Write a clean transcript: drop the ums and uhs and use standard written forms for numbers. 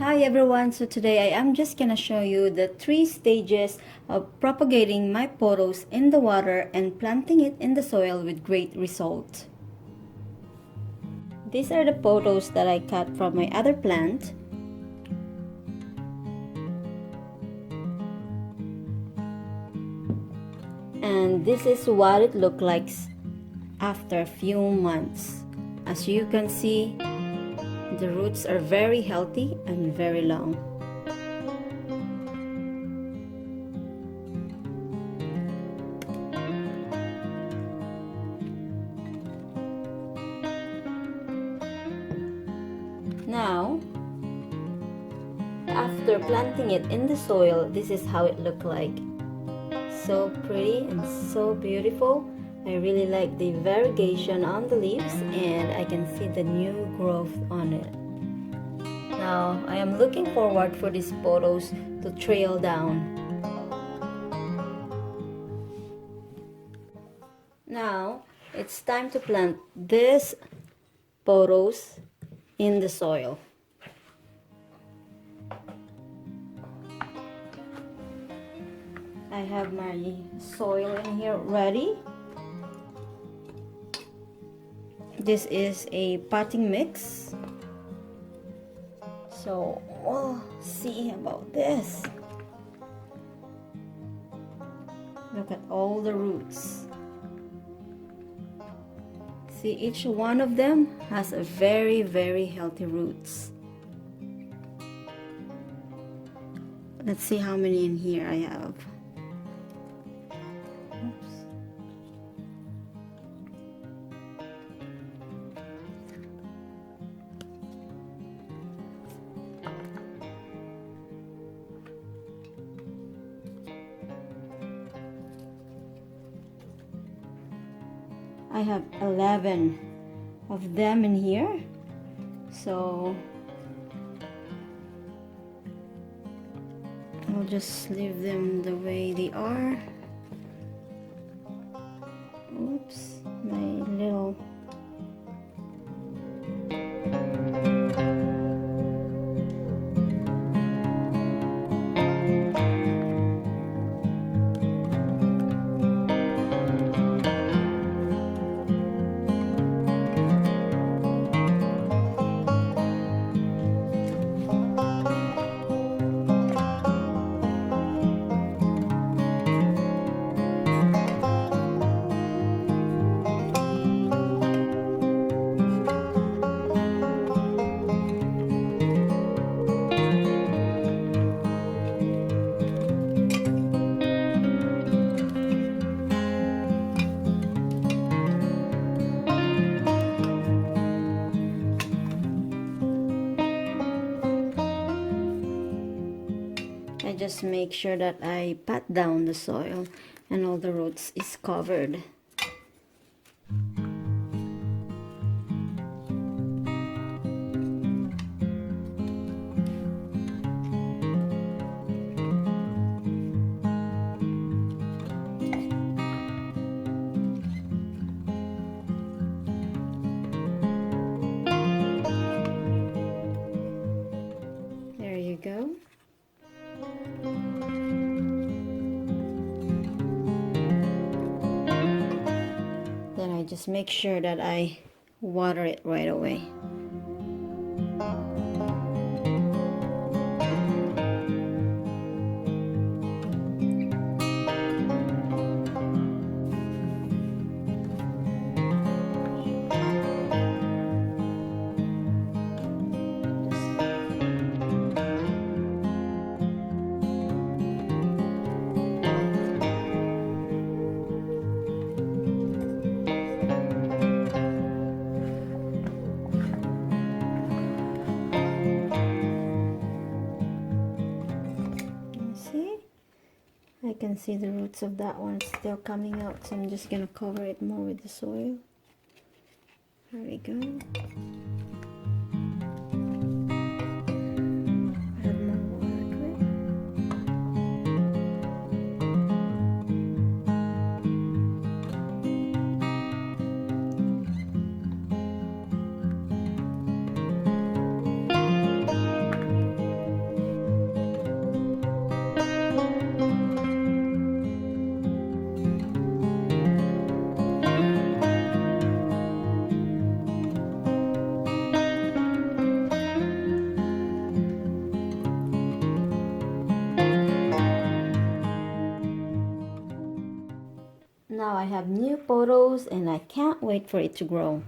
Hi everyone, so today I am just gonna show you the 3 stages of propagating my pothos in the water and planting it in the soil with great result. These are the pothos that I cut from my other plant. And this is what it looked like after a few months. As you can see, the roots are very healthy and very long. Now, after planting it in the soil, this is how it looked like. So pretty and so beautiful. I really like the variegation on the leaves and I can see the new growth on it. Now, I am looking forward for these pothos to trail down. Now, it's time to plant these pothos in the soil. I have my soil in here ready. This is a potting mix. So we'll see about this. Look at all the roots. See, each one of them has a very, very healthy roots. Let's see how many in here I have. Oops. I have 11 of them in here, so I'll just leave them the way they are. Oops, my little I just make sure that I pat down the soil and all the roots is covered. There you go. Then I just make sure that I water it right away. I can see the roots of that one still coming out, so I'm just gonna cover it more with the soil. There we go. Add more water to it. now I have new pothos and I can't wait for it to grow.